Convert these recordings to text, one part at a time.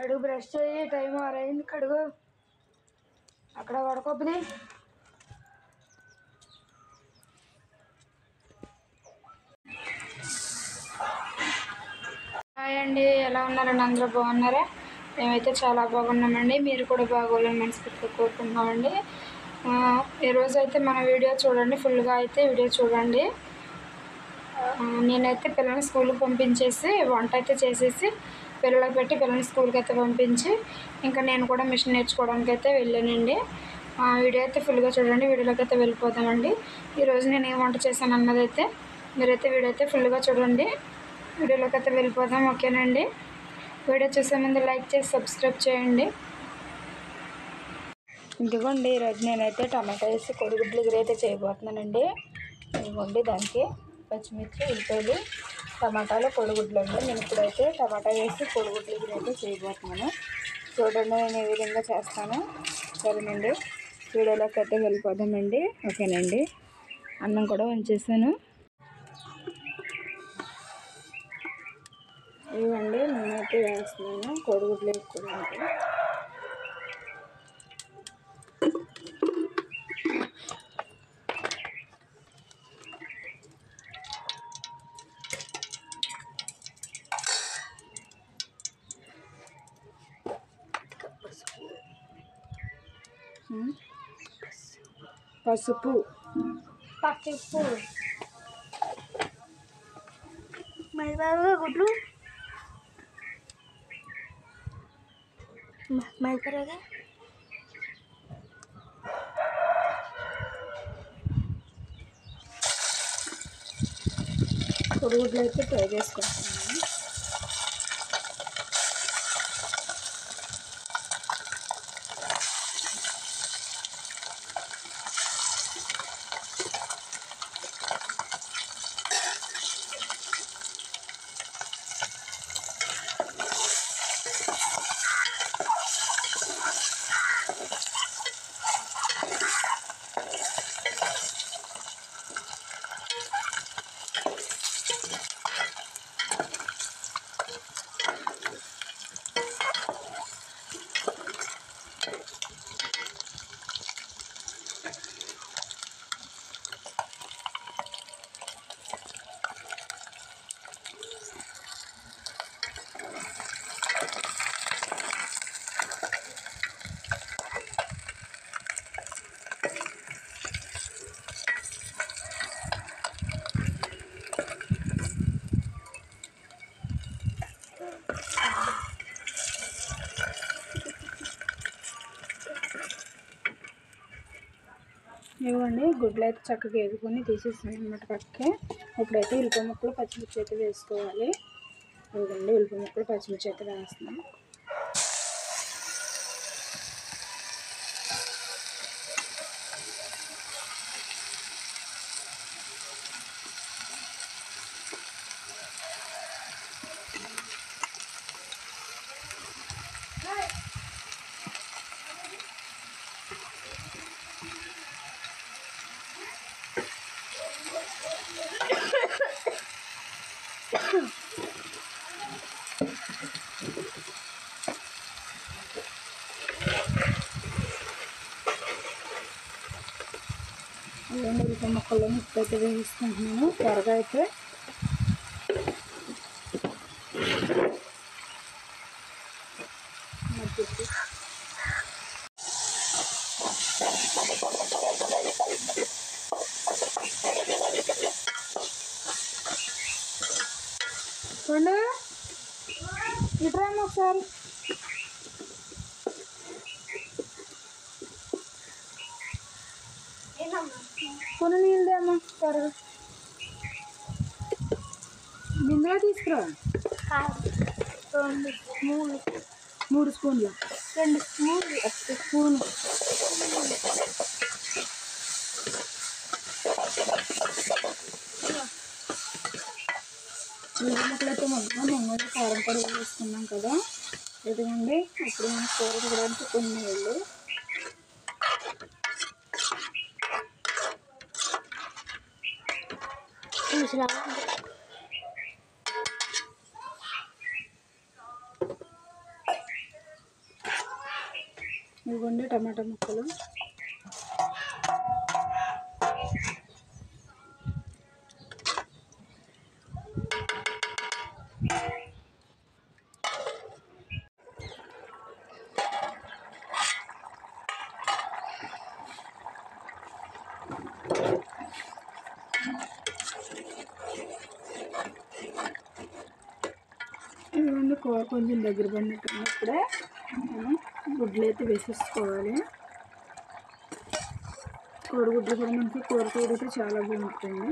కడుగు బ్రష్ చేయి, టైం ఆరైంది. కడుగు అక్కడ వడకొబ్బది. హాయ్ అండి, ఎలా ఉన్నారండి? అందరూ బాగున్నారా? మేమైతే చాలా బాగున్నామండి. మీరు కూడా బాగోవాలని మనస్ఫూర్తిగా కోరుకుంటున్నామండి. ఈరోజు అయితే మన వీడియో చూడండి, ఫుల్గా అయితే వీడియో చూడండి. నేనైతే పిల్లల్ని స్కూల్కి పంపించేసి వంట అయితే చేసేసి పిల్లలకు పెట్టి పిల్లల్ని స్కూల్కి అయితే పంపించి ఇంకా నేను కూడా మిషన్ నేర్చుకోవడానికి అయితే వెళ్ళానండి. వీడియో అయితే ఫుల్గా చూడండి. వీడియోలోకి అయితే వెళ్ళిపోతామండి. ఈరోజు నేను ఏం వంట చేశాను అన్నది అయితే మీరైతే వీడియో అయితే ఫుల్గా చూడండి. వీడియోలోకి అయితే వెళ్ళిపోదాం, ఓకేనండి. వీడియో చూసే ముందు లైక్ చేసి సబ్స్క్రైబ్ చేయండి. ఇదిగోండి, ఈరోజు నేనైతే టమాటా వేసి కోడిగుడ్లు ఎగురు అయితే చేయబోతున్నానండి. ఇదిగోండి, దానికి పచ్చిమిర్చి, ఉల్లిపాయలు, టమాటాలు, కోడిగుడ్లు అండి. నేను ఇప్పుడైతే టమాటా వేసి కోడిగుడ్లు ఎగురు అయితే చేయబోతున్నాను. చూడండి నేను ఏ విధంగా చేస్తాను. సరేనండి, వీడియోలోకి అయితే వెళ్ళిపోదామండి, ఓకేనండి. అన్నం కూడా ఉంచేసాను. ఇవ్వండి, నేనైతే వేస్తున్నాను కోడిగుడ్లు వేసుకోవడానికి. పసుపు గుడ్లు మైకరాగా కోడిగుడ్లు అయితే ఫ్రై చేసుకుంటున్నాను. ఇవ్వండి, గుడ్లు అయితే చక్కగా వేసుకొని తీసేసాను అన్నమాట పక్కకి. ఇప్పుడైతే ఉల్లిపాయ ముక్కలు, పచ్చిమిర్చి అయితే వేసుకోవాలి. ఇవ్వండి, ఉల్లిపాయ ముక్కలు, పచ్చిమిర్చి అయితే వేస్తున్నాం. ఉల్లిపాయ ముక్కలు ముక్క అయితే వేసుకుంటున్నాను త్వరగా అయితే. చూడండి, ఇటురాము ఒకసారి. కొన్ని నీళ్ళు అమ్మా త్వరగా. బిందులో తీసుకురా. 3 స్పూన్లు, 2 స్పూన్లు, 1 స్పూను. ముక్కలు అయితే మొన్న కారం పొడి వేసుకున్నాం కదా. ఇదిగోండి, ఇప్పుడు మనం కూర కూడా కొన్ని నీళ్ళు. ఇదిగోండి టమాటా ముక్కలు. ఇదిగోండి కూర కొంచెం దగ్గర పడినట్టు ఉన్నప్పుడే గుడ్లు అయితే వేసేసుకోవాలి. కోడిగుడ్లు కూడా మనకి కూరతో అయితే చాలా బాగుంటుంది.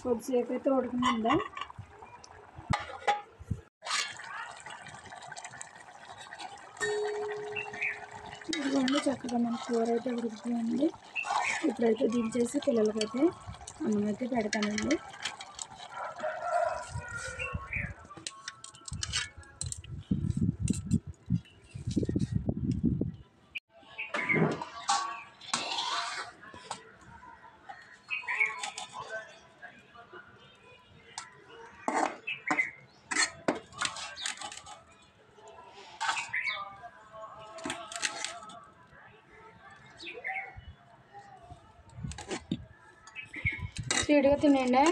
కొద్దిసేపు అయితే ఉడకనుందా. ఇదిగోండి చక్కగా మన కూర అయితే ఉడుకుతుంది. ఇప్పుడైతే దించేసి పిల్లలకైతే అన్నం అయితే పెడతానండి. స్వీట్గా తినండి.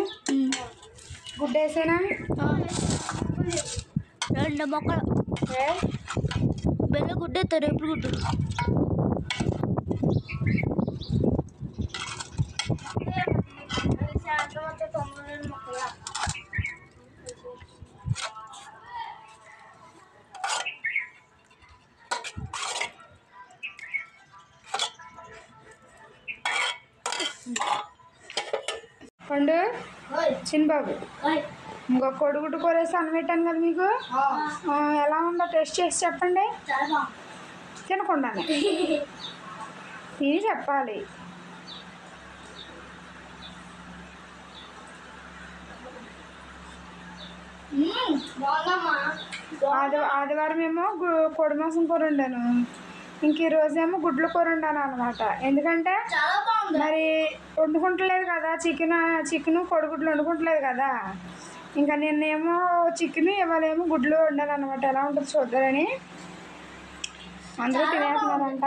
గుడ్డ వేసేనా 2 మొక్కలు బెల్ల గుడ్డ తెరేపుడు గుడ్డు. పండు చిన్నబాబు ఇంకొక కోడిగుడ్డు కూర వేసి అన్నం పెట్టాను కదా మీకు. ఎలా ఉందో టేస్ట్ చేసి చెప్పండి. తినకుండానే తిని చెప్పాలి. ఆదివారం ఏమో కోడి మాంసం కూర వండాను. ఇంక ఈ రోజేమో గుడ్ల కూర వండాను అనమాట. ఎందుకంటే మరి వండుకుంటలేదు కదా, చికెను కోడిగుడ్లు వండుకుంటలేదు కదా. ఇంకా నిన్నేమో చికెన్, ఇవాళేమో గుడ్లు వండాను అనమాట. ఎలా ఉంటుంది చూద్దారని. అందరూ తినేస్తున్నారంట.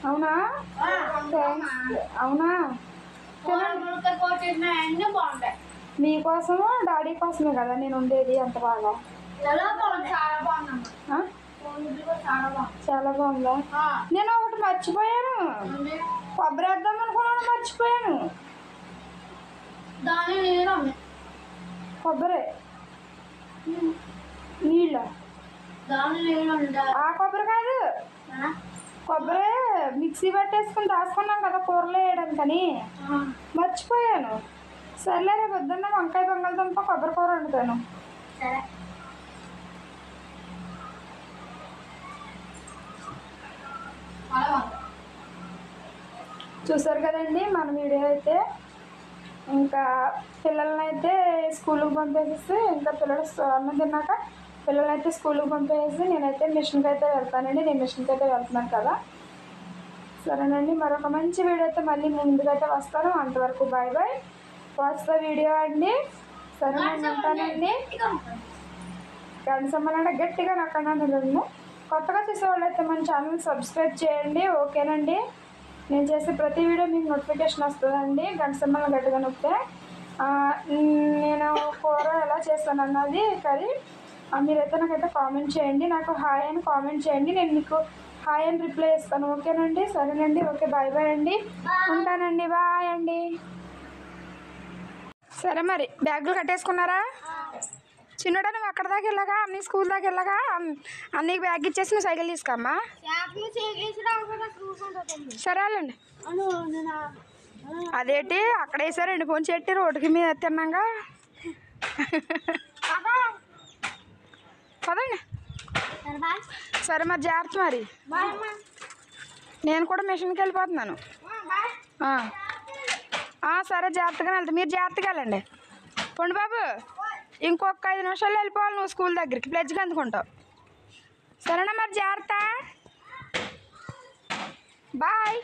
అవునా అవునా మీకోసము డాడీ కోసమే కదా నేను ఉండేది. అంత బాగా చాలా బాగుందా. నేను ఒకటి మర్చిపోయాను. కొబ్బరి వేద్దాం అనుకున్నాను, మర్చిపోయాను. కొబ్బరి నీళ్ళ ఆ కొబ్బరి కాదు, కొబ్బరి మిక్సీ పట్టేసుకుని దాచుకున్నాం కదా కూరలో వేయడానికని, మర్చిపోయాను. సర్లే రేపు పొద్దున్న వంకాయ బంగాళదుంప కొబ్బరి కూర వండుతాను. చూసారు కదండి మన వీడియో అయితే. ఇంకా పిల్లల్ని అయితే స్కూల్కి పంపేసేసి, ఇంకా పిల్లలు అన్నం తిన్నాక పిల్లల్ని అయితే స్కూల్కి పంపేసి నేనైతే మిషన్కి అయితే వెళ్తానండి. నేను మిషన్కి అయితే వెళ్తున్నాను కదా. సరేనండి, మరొక మంచి వీడియో అయితే మళ్ళీ ముందుకైతే వస్తాను. అంతవరకు bye bye. Watch the video అండి. సరేనండి, ఉంటానండి. గంట సంబంధంగా గట్టిగా నాకన్నాను. కొత్తగా చూసేవాళ్ళు అయితే మన ఛానల్ సబ్స్క్రైబ్ చేయండి. ఓకేనండి. నేను చేసే ప్రతి వీడియో మీకు నోటిఫికేషన్ వస్తుందండి. గంట సంబంధం గట్టిగా నొక్కితే. నేను కూర ఎలా చేస్తాను అన్నది కర్రీ మీరైతే నాకైతే కామెంట్ చేయండి. నాకు హాయ్ అని కామెంట్ చేయండి. నేను మీకు హాయ్ అని రిప్లై ఇస్తాను. ఓకేనండి. సరేనండి, ఓకే బాయ్ బాయ్ అండి. ఉంటానండి, బాయ్ అండి. సరే మరి బ్యాగులు కట్టేసుకున్నారా? చిన్నడా నువ్వు అక్కడ దాకా వెళ్ళగా, అన్ని స్కూల్ దాకా వెళ్ళగా అన్నీ బ్యాగ్ ఇచ్చేసి నువ్వు సైకిల్ తీసుకోమ్మా. సరేలండి. అదేంటి అక్కడ వేసారండి ఫోన్ చెట్టి రోడ్డుకి మీద తిన్నాగా. పదండి. సరే మరి జాగ్రత్త. మరి నేను కూడా మిషన్కి వెళ్ళిపోతున్నాను. సరే జాగ్రత్తగా వెళ్తా. మీరు జాగ్రత్తగా వెళ్ళండి. పొండి బాబు, ఇంకొక 5 నిమిషాలు వెళ్ళిపోవాలి నువ్వు స్కూల్ దగ్గరికి. ప్లెడ్జ్కి అందుకుంటావు. సరేనా మరి, జాగ్రత్త. బాయ్.